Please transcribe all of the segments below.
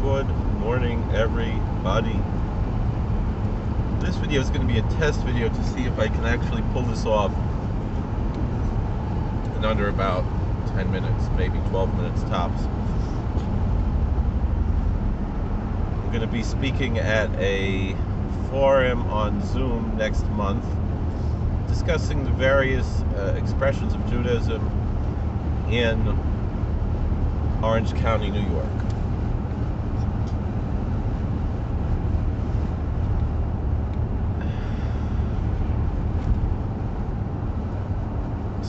Good morning, everybody. This video is going to be a test video to see if I can actually pull this off in under about 10 minutes, maybe 12 minutes tops. I'm going to be speaking at a forum on Zoom next month, discussing the various expressions of Judaism in Orange County, New York.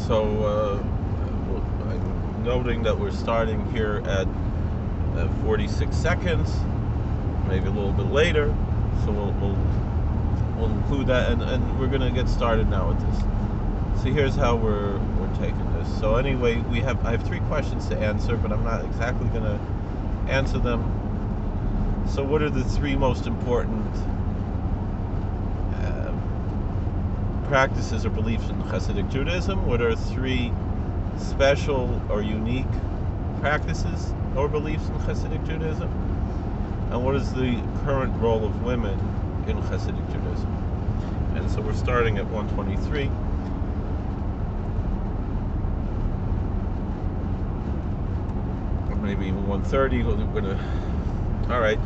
So I'm noting that we're starting here at 46 seconds, maybe a little bit later. So we'll include that, and we're going to get started now with this. So here's how we're taking this. So anyway, I have 3 questions to answer, but I'm not exactly going to answer them. So what are the 3 most important practices or beliefs in Hasidic Judaism? What are 3 special or unique practices or beliefs in Hasidic Judaism? And what is the current role of women in Hasidic Judaism? And so we're starting at 123. Or maybe even 130. All right.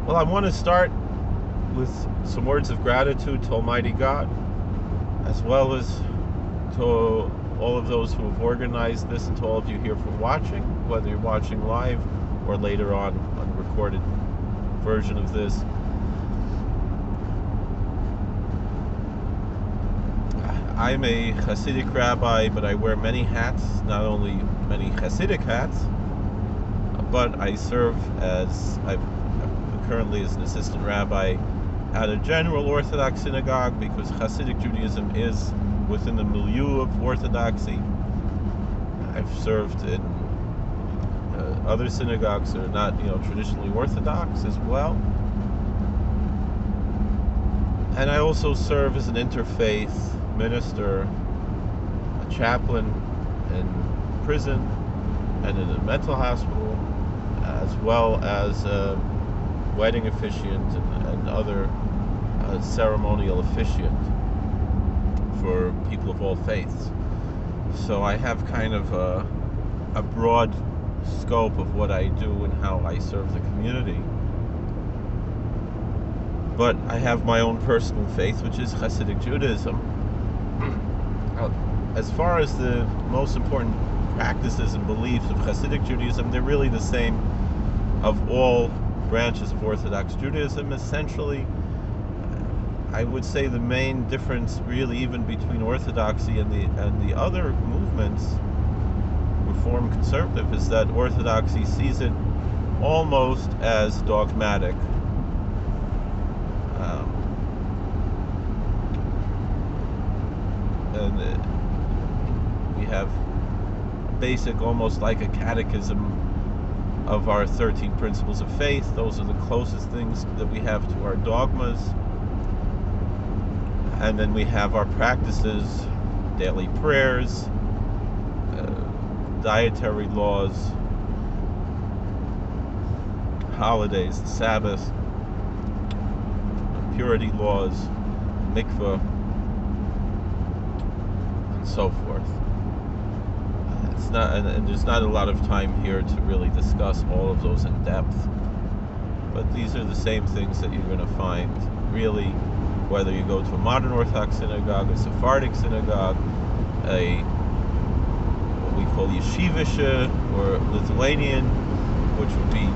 Well, I want to start with some words of gratitude to Almighty God, as well as to all of those who have organized this, and to all of you here for watching, whether you're watching live or later on a recorded version of this. I'm a Hasidic rabbi, but I wear many hats, not only many Hasidic hats, but I serve currently as an assistant rabbi at a general Orthodox synagogue, because Hasidic Judaism is within the milieu of Orthodoxy. I've served in other synagogues that are not, traditionally Orthodox as well. And I also serve as an interfaith minister, a chaplain in prison and in a mental hospital, as well as a wedding officiant and other ceremonial officiant for people of all faiths. So I have kind of a broad scope of what I do and how I serve the community. But I have my own personal faith, which is Hasidic Judaism. As far as the most important practices and beliefs of Hasidic Judaism, they're really the same of all branches of Orthodox Judaism. Essentially, I would say the main difference really even between Orthodoxy and the other movements, Reform Conservative, is that Orthodoxy sees it almost as dogmatic. And we have basic, almost like a catechism of our 13 principles of faith. Those are the closest things that we have to our dogmas. And then we have our practices, daily prayers, dietary laws, holidays, the Sabbath, purity laws, mikveh, and so forth. It's not, and there's not a lot of time here to really discuss all of those in depth, but these are the same things that you're going to find, really, whether you go to a modern Orthodox synagogue, a Sephardic synagogue, what we call yeshivische or Lithuanian, which would be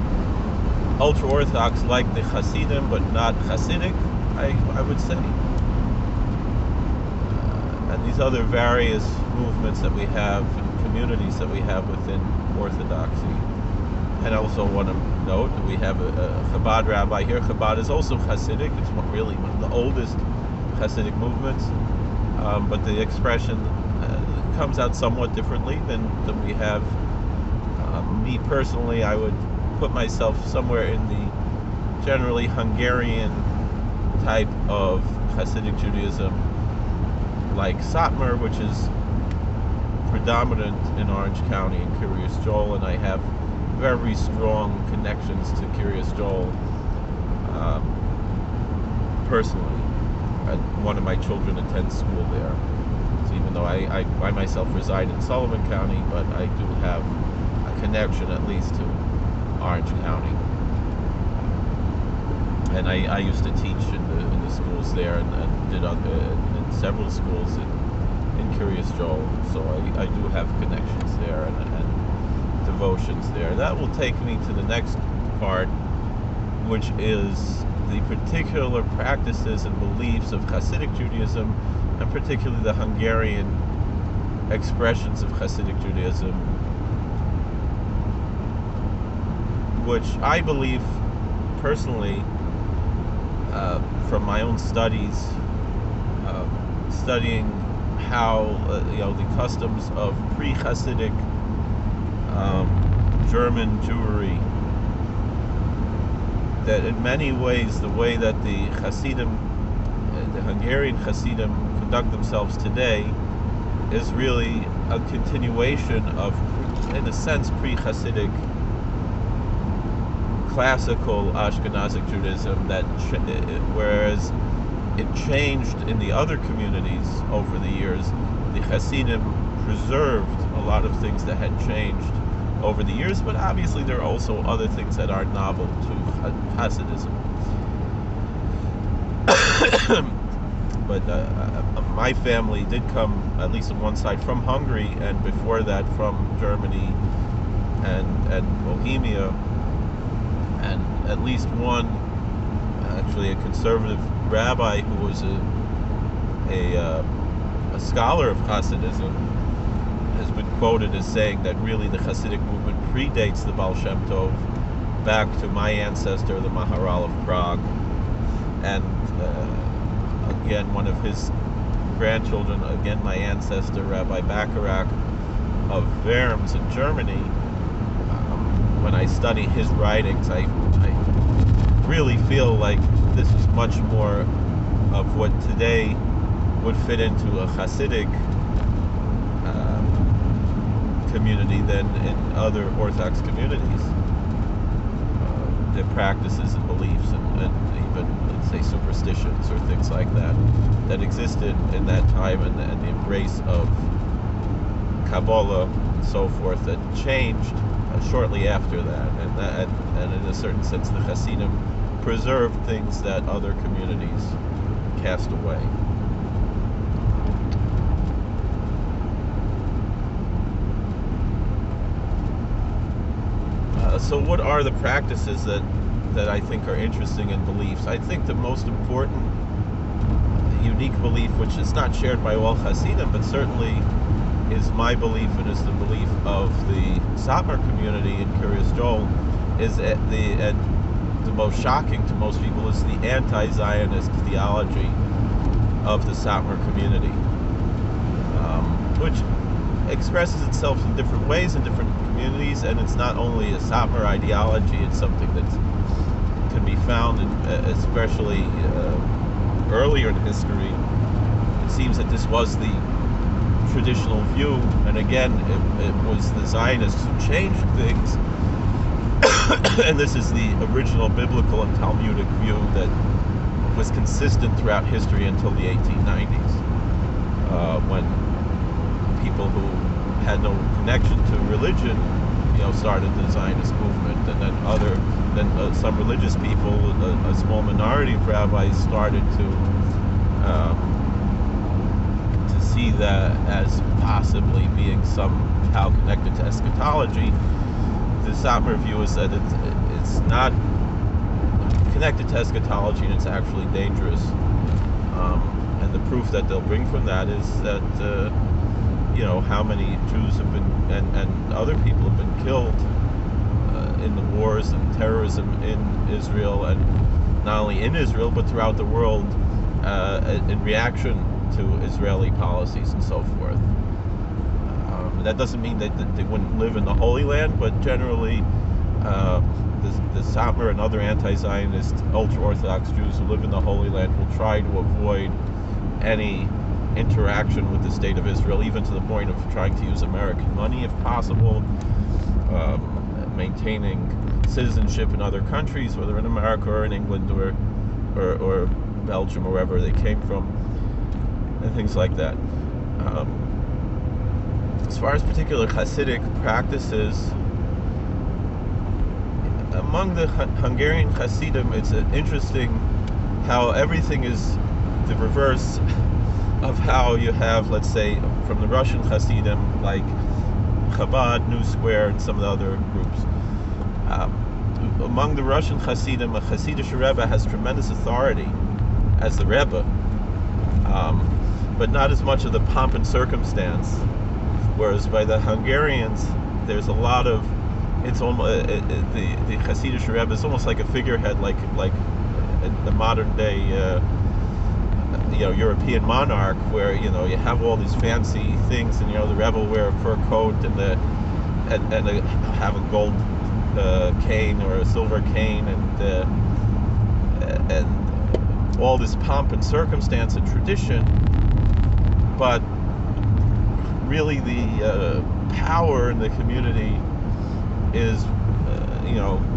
ultra-Orthodox like the Hasidim, but not Hasidic, I would say. And these other various movements that we have, and communities that we have within Orthodoxy. And I also want to note that we have a Chabad rabbi here. Chabad is also Hasidic. It's really one of the oldest Hasidic movements, but the expression comes out somewhat differently than we have. Me personally, I would put myself somewhere in the generally Hungarian type of Hasidic Judaism, like Satmar, which is predominant in Orange County and Kiryas Joel, and I have very strong connections to Kiryas Joel personally. One of my children attends school there. So even though I myself reside in Sullivan County, but I do have a connection at least to Orange County. And I used to teach in the schools there, and did in several schools in Kiryas Joel. So I do have connections there and devotions there. That will take me to the next part, which is the particular practices and beliefs of Hasidic Judaism, and particularly the Hungarian expressions of Hasidic Judaism, which I believe personally, from my own studies, studying how the customs of pre-Hasidic German Jewry, that in many ways the way that the Hasidim, the Hungarian Hasidim, conduct themselves today is really a continuation of, in a sense, pre-Hasidic classical Ashkenazic Judaism, that whereas it changed in the other communities over the years, the Hasidim preserved a lot of things that had changed over the years, but obviously there are also other things that are novel to Hasidism. But my family did come, at least on one side, from Hungary, and before that from Germany and Bohemia, and at least one, actually a conservative rabbi who was a scholar of Hasidism, has been quoted as saying that really the Hasidic movement predates the Baal Shem Tov back to my ancestor, the Maharal of Prague. And again, one of his grandchildren, again my ancestor, Rabbi Bacharach of Worms in Germany. When I study his writings, I really feel like this is much more of what today would fit into a Hasidic community than in other Orthodox communities. Their practices and beliefs, and even, let's say, superstitions or things like that existed in that time, and the embrace of Kabbalah and so forth that changed shortly after that, and in a certain sense the Hasidim preserved things that other communities cast away. So what are the practices that I think are interesting in beliefs? I think the most important unique belief, which is not shared by all Hasidim, but certainly is my belief and is the belief of the Satmar community in Kiryas Joel, is the most shocking to most people, is the anti-Zionist theology of the Satmar community, which expresses itself in different ways in different communities, and it's not only a Satmar ideology, it's something that can be found in, especially earlier in history. It seems that this was the traditional view, and again it was the Zionists who changed things and this is the original biblical and Talmudic view that was consistent throughout history until the 1890s, when people who had no connection to religion, started the Zionist movement, and then some religious people, a small minority of rabbis, started to see that as possibly being somehow connected to eschatology. The Satmar view is that it's not connected to eschatology, and it's actually dangerous. And the proof that they'll bring from that is that how many Jews have been and other people have been killed in the wars and terrorism in Israel, and not only in Israel but throughout the world, in reaction to Israeli policies and so forth. That doesn't mean that they wouldn't live in the Holy Land, but generally the Satmar and other anti-Zionist ultra-Orthodox Jews who live in the Holy Land will try to avoid any interaction with the state of Israel, even to the point of trying to use American money if possible, maintaining citizenship in other countries, whether in America or in England or Belgium or wherever they came from, and things like that. As far as particular Hasidic practices, among the Hungarian Hasidim, it's interesting how everything is the reverse of how you have, let's say, from the Russian Hasidim, like Chabad, New Square, and some of the other groups. Among the Russian Hasidim, a Hasidic Rebbe has tremendous authority as the Rebbe, but not as much of the pomp and circumstance. Whereas by the Hungarians, there's a lot of, it's almost the Hasidic Rebbe is almost like a figurehead, like the modern day European monarch, where you have all these fancy things, and the Rebbe will wear a fur coat and have a gold cane or a silver cane, and all this pomp and circumstance and tradition, but really the power in the community is,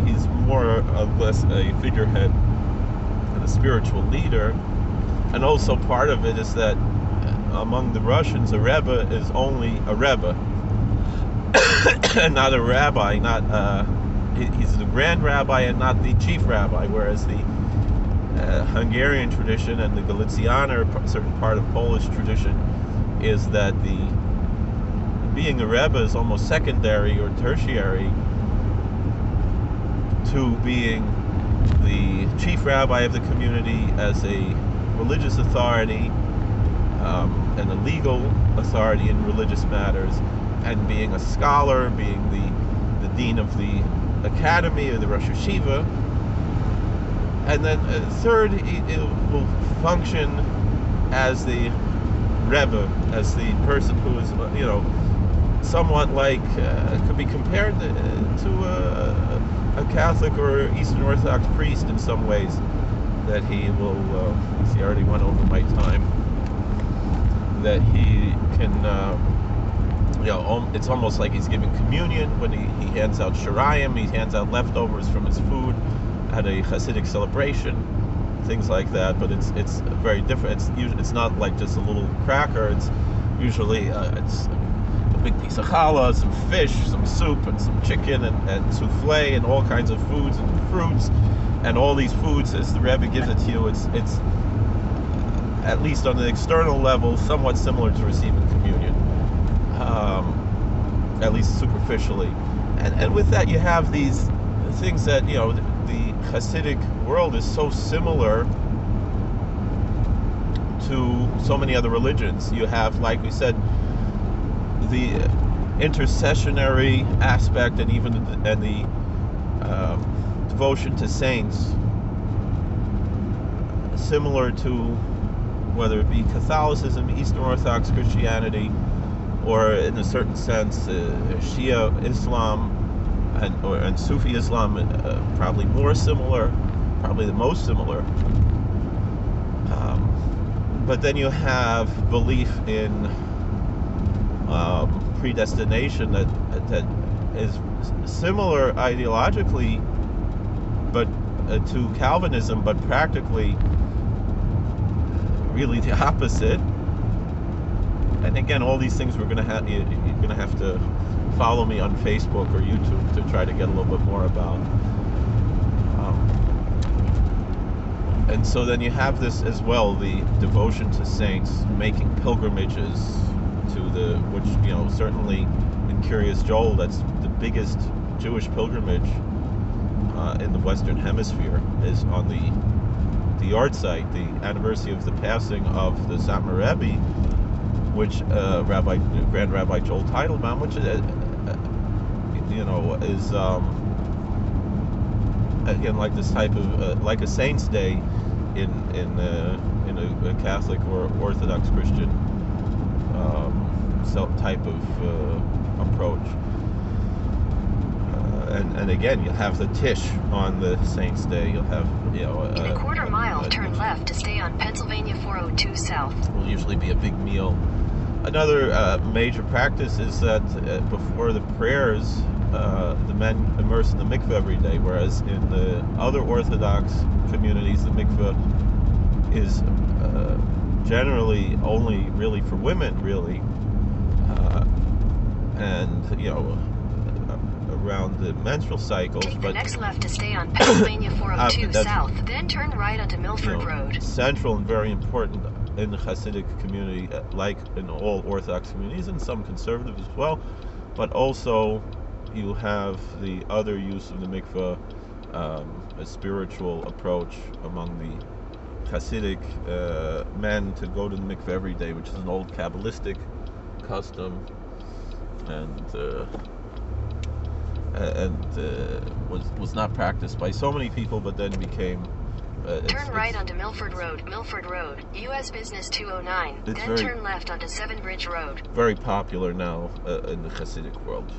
he's more or less a figurehead and a spiritual leader. And also part of it is that among the Russians, a Rebbe is only a Rebbe, and not a rabbi. He's the grand rabbi and not the chief rabbi. Whereas the Hungarian tradition and the Galicianer, a certain part of Polish tradition, is that being a Rebbe is almost secondary or tertiary to being the chief rabbi of the community as a religious authority and a legal authority in religious matters, and being a scholar, being the dean of the academy or the Rosh Yeshiva. And then third, it will function as the Rebbe, as the person who is, somewhat like, could be compared to a Catholic or Eastern Orthodox priest in some ways, that he will, see, I already went over my time, that he can, it's almost like he's giving communion when he hands out shirayim, he hands out leftovers from his food at a Hasidic celebration, things like that. But it's very different. It's not like just a little cracker. It's usually it's a big piece of challah, some fish, some soup, and some chicken, and souffle, and all kinds of foods and fruits, and all these foods, as the Rebbe gives it to you, it's at least on the external level somewhat similar to receiving communion, at least superficially. And with that, you have these things that, the Hasidic world is so similar to so many other religions. You have, like we said, the intercessionary aspect, and even the devotion to saints, similar to whether it be Catholicism, Eastern Orthodox Christianity, or in a certain sense Shia Islam and Sufi Islam, probably more similar, probably the most similar. But then you have belief in predestination that is similar ideologically, but to Calvinism, but practically really the opposite. And again, all these things you're going to have to follow me on Facebook or YouTube to try to get a little bit more about. And so then you have this as well, the devotion to saints, making pilgrimages to which, certainly in Curious Joel, that's the biggest Jewish pilgrimage in the Western Hemisphere, is on the yard site, the anniversary of the passing of the Satmar Rebbe, which Grand Rabbi Joel Teitelbaum, which is again like this type of like a Saints' Day in a Catholic or Orthodox Christian type of approach. And again, you'll have the Tish on the Saints' Day. You'll have, in a quarter mile, turn left to stay on Pennsylvania 402 South. Will usually be a big meal. Another major practice is that before the prayers the men immerse in the mikveh every day, whereas in the other Orthodox communities, the mikveh is generally only really for women, really, and around the menstrual cycles. Take but the next left to stay on Pennsylvania 402 that's, South, then turn right onto Milford Road. Central and very important in the Hasidic community, like in all Orthodox communities and some conservative as well. But also, you have the other use of the mikveh, a spiritual approach among the Hasidic men to go to the mikveh every day, which is an old Kabbalistic custom, and was not practiced by so many people, but then became. Turn right onto Milford Road, U.S. Business 209, then turn left onto Seven Bridge Road. Very popular now in the Hasidic world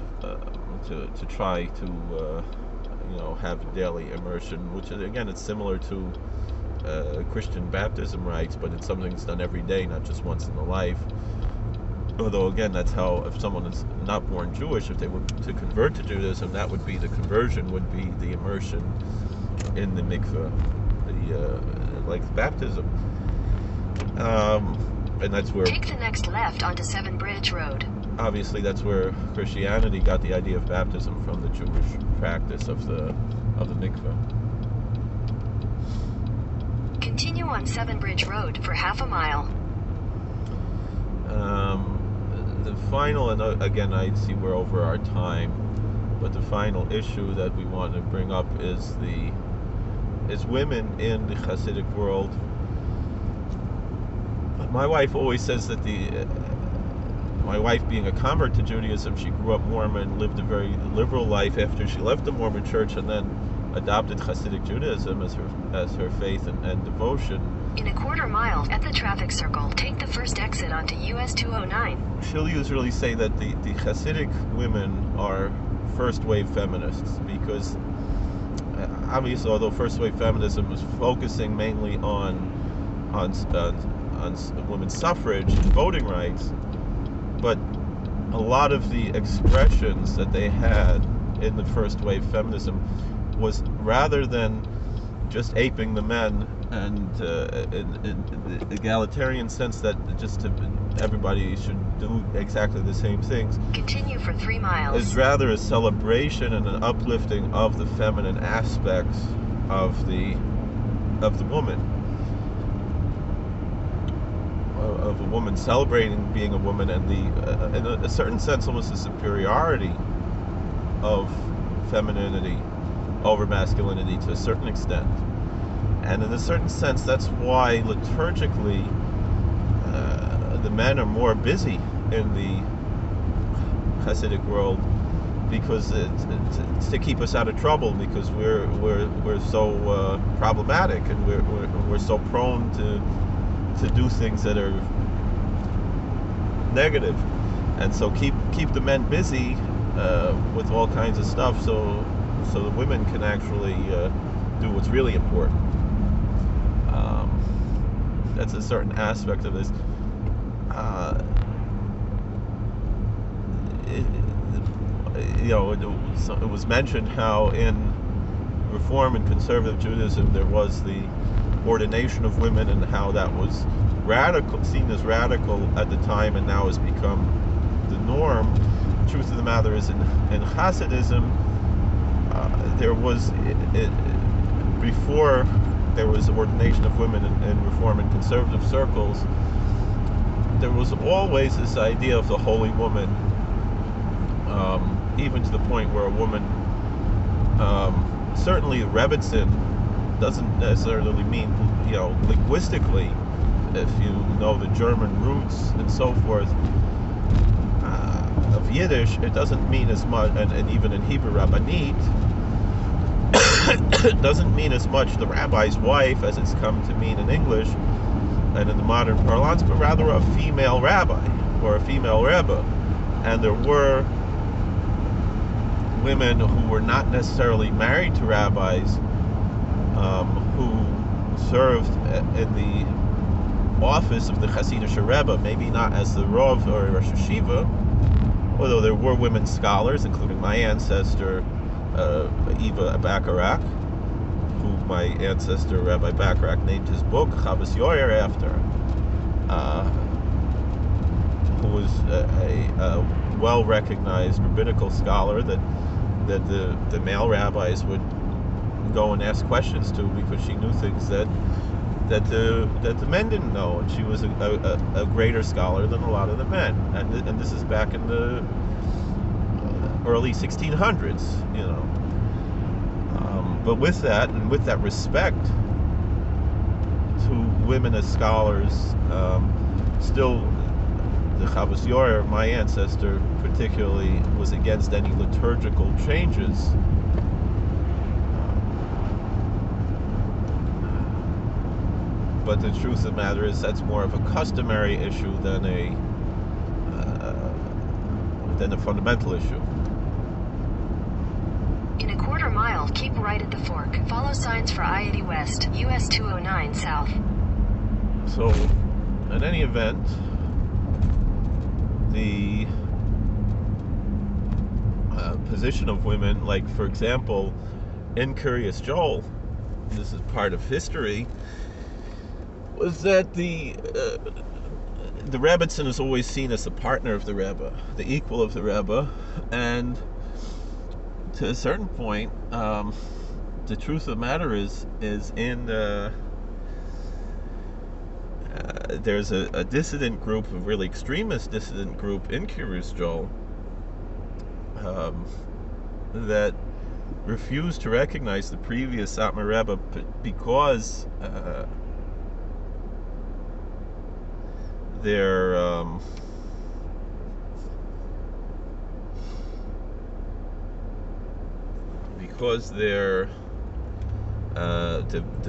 to try to have daily immersion, which is, again, it's similar to Christian baptism rites, but it's something that's done every day, not just once in a life. Although, again, that's how, if someone is not born Jewish, if they were to convert to Judaism, that would be the conversion, would be the immersion in the mikveh, like baptism. And that's where... Take the next left onto Seven Bridge Road. Obviously, that's where Christianity got the idea of baptism from, the Jewish practice of the mikveh. Continue on Seven Bridge Road for half a mile. The final, and again, I see we're over our time, but the final issue that we want to bring up is women in the Hasidic world. My wife always says that my wife, being a convert to Judaism, she grew up Mormon, lived a very liberal life after she left the Mormon church, and then adopted Hasidic Judaism as her faith and devotion. In a quarter mile at the traffic circle, take the first exit onto US 209. She'll usually say that the Hasidic women are first-wave feminists, because obviously, although first-wave feminism was focusing mainly on women's suffrage and voting rights, but a lot of the expressions that they had in the first-wave feminism was, rather than just aping the men and in the egalitarian sense that just everybody should do exactly the same things. Continue for 3 miles. Is rather a celebration and an uplifting of the feminine aspects of the woman, of a woman, celebrating being a woman, and in a certain sense almost a superiority of femininity over masculinity to a certain extent. And in a certain sense, that's why liturgically the men are more busy in the Hasidic world, because it's to keep us out of trouble, because we're so problematic, and we're so prone to do things that are negative, and so keep the men busy with all kinds of stuff, so the women can actually do what's really important. That's a certain aspect of this. It was mentioned how in Reform and Conservative Judaism there was the ordination of women, and how that was seen as radical at the time, and now has become the norm. The truth of the matter is, in Hasidism, there was before there was ordination of women in Reform and Conservative circles, there was always this idea of the holy woman, even to the point where a woman, certainly Rebbitzin doesn't necessarily mean, linguistically, if you know the German roots and so forth, of Yiddish, it doesn't mean as much, and even in Hebrew, Rabbanit, it doesn't mean as much the rabbi's wife as it's come to mean in English and in the modern parlance, but rather a female rabbi or a female rebbe. And there were women who were not necessarily married to rabbis, who served in the office of the Hasidic Rebbe, maybe not as the Rav or Rosh Hashiva, although there were women scholars, including my ancestor, Eva Bacharach, who my ancestor, Rabbi Bacharach, named his book, Chavas Yoyer, after, who was a well-recognized rabbinical scholar that the male rabbis would go and ask questions to, because she knew things that the men didn't know, and she was a greater scholar than a lot of the men. And this is back in the early 1600s, you know. But with that, and with that respect to women as scholars, still the Chavas Yoyer, my ancestor particularly, was against any liturgical changes. But the truth of the matter is that's more of a customary issue than a fundamental issue. In a quarter mile, keep right at the fork. Follow signs for I-80 West, US 209 South. So, in any event, the position of women, like for example, in Curious Joel, this is part of history, was that the Rebbetzin is always seen as the partner of the Rebbe, the equal of the Rebbe, and to a certain point, the truth of the matter is in there's a dissident group, a really extremist dissident group in Curious Joel, that refused to recognize the previous Satmar Rebbe because the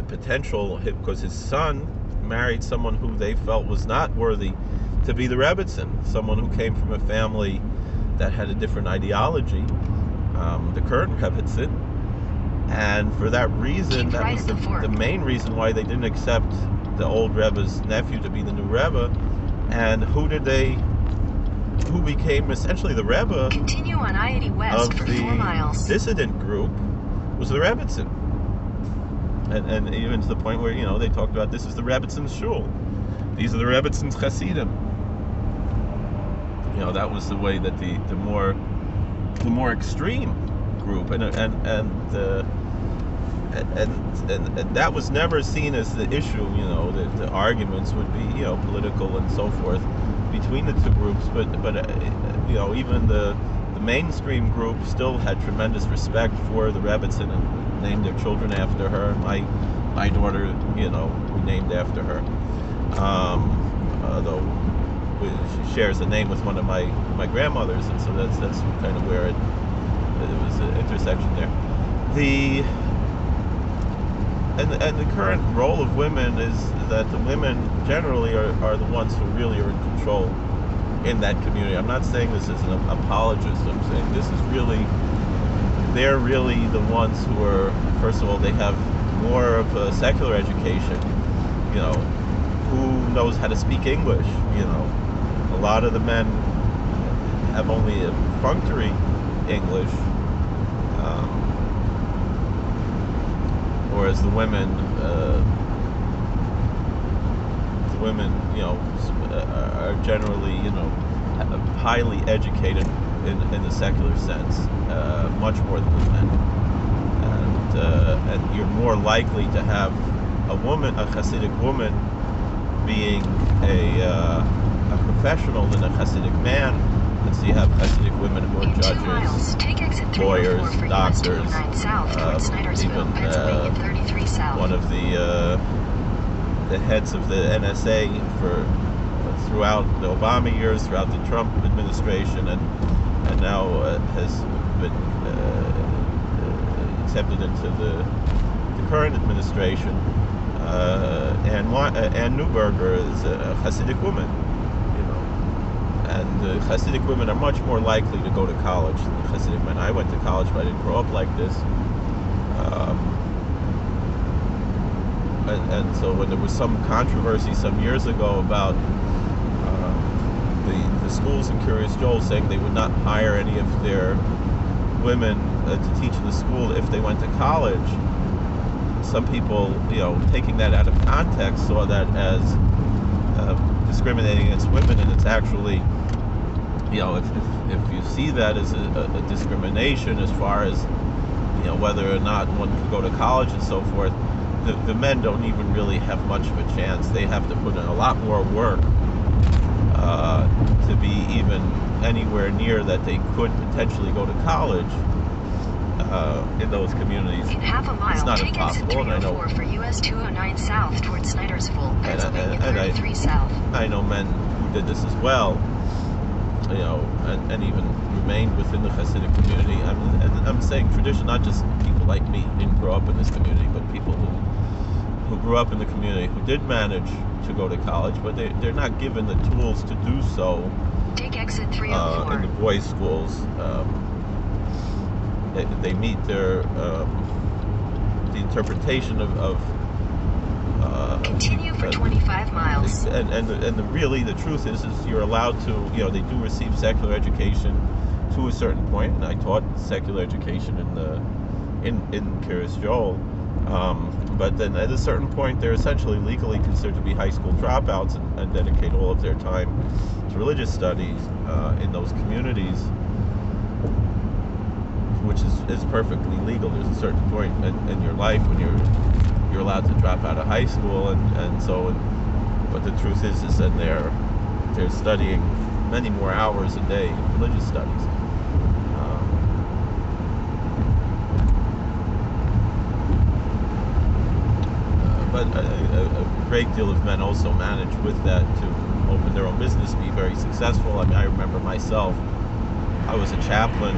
potential, because his son married someone who they felt was not worthy to be the Rebbetzin, someone who came from a family that had a different ideology, the current Rebbetzin, and for that reason, that was the main reason why they didn't accept the old Rebbe's nephew to be the new Rebbe. And who became essentially the Rebbe Continue on I-80 West of for the 4 miles. dissident group was the Rebbetzin. And even to the point where, you know, they talked about this is the Rebbetzin shul. These are the Rebbetzins Hasidim. You know, that was the way that the more extreme group, and that was never seen as the issue. You know, the arguments would be, you know, political and so forth between the two groups, but you know, even the mainstream group still had tremendous respect for the Rebbetzin and named their children after her. My daughter, you know, we named after her, though she shares a name with one of my grandmothers, and so that's kind of where it was an intersection there. And the current role of women is that the women generally are the ones who really are in control in that community. I'm not saying this as an apologist. I'm saying this is really, they're really the ones who are, first of all, they have more of a secular education, you know, who knows how to speak English, you know. A lot of the men have only a perfunctory English, whereas the women, you know, are generally, you know, highly educated in the secular sense, much more than the men, and you're more likely to have a Hasidic woman, being a professional than a Hasidic man. And so you have Hasidic women who are judges, lawyers, doctors, even one of the heads of the NSA throughout the Obama years, throughout the Trump administration, and now has been accepted into the current administration. And Neuberger is a Hasidic woman. And Hasidic women are much more likely to go to college than the Hasidic men. I went to college, but I didn't grow up like this. And so when there was some controversy some years ago about the schools in Curious Joel saying they would not hire any of their women to teach in the school if they went to college. Some people, taking that out of context, saw that as discriminating against women, and it's actually, if you see that as a discrimination as far as, whether or not one could go to college and so forth, the men don't even really have much of a chance. They have to put in a lot more work to be even anywhere near that they could potentially go to college in those communities. In half a mile, it's not take impossible, exit 304 and I know for US 209 south towards Snydersville, Pennsylvania 33 south. I know men who did this as well, and even remained within the Hasidic community. I'm saying tradition, not just people like me who didn't grow up in this community, but people who grew up in the community who did manage to go to college, but they're not given the tools to do so. Take exit 304. In the boys' schools. They meet their the interpretation of continue for 25 miles. And really the truth is you're allowed to, they do receive secular education to a certain point, and I taught secular education in Curious Joel, but then at a certain point they're essentially legally considered to be high school dropouts and dedicate all of their time to religious studies in those communities, which is perfectly legal. There's a certain point in your life when you're allowed to drop out of high school, but the truth is that they're studying many more hours a day in religious studies. But a great deal of men also manage with that to open their own business, be very successful. I remember myself, I was a chaplain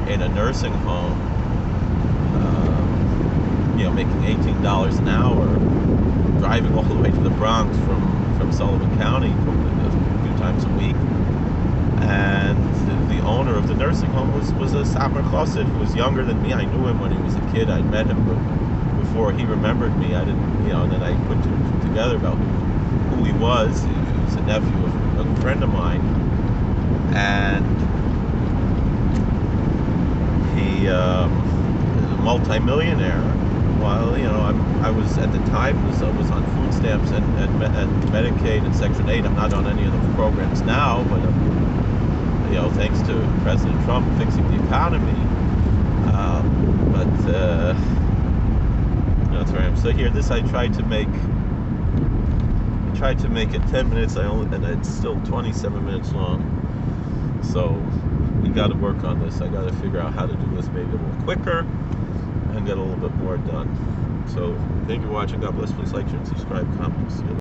in a nursing home, making $18 an hour, driving all the way to the Bronx from Sullivan County a few times a week. And the owner of the nursing home was a Samer Chassid who was younger than me. I knew him when he was a kid. I'd met him before he remembered me. I didn't, and then I put two and two together about who he was. He was a nephew of a friend of mine. And he is a multi-millionaire. While I was at the time was on food stamps and Medicaid and Section 8. I'm not on any of those programs now, but thanks to President Trump fixing the economy. That's where I am. So here, this I tried to make it 10 minutes. And it's still 27 minutes long. So we got to work on this. I got to figure out how to do this maybe a little quicker and get a little bit more done. So thank you for watching. God bless. Please like, share, and subscribe, comment.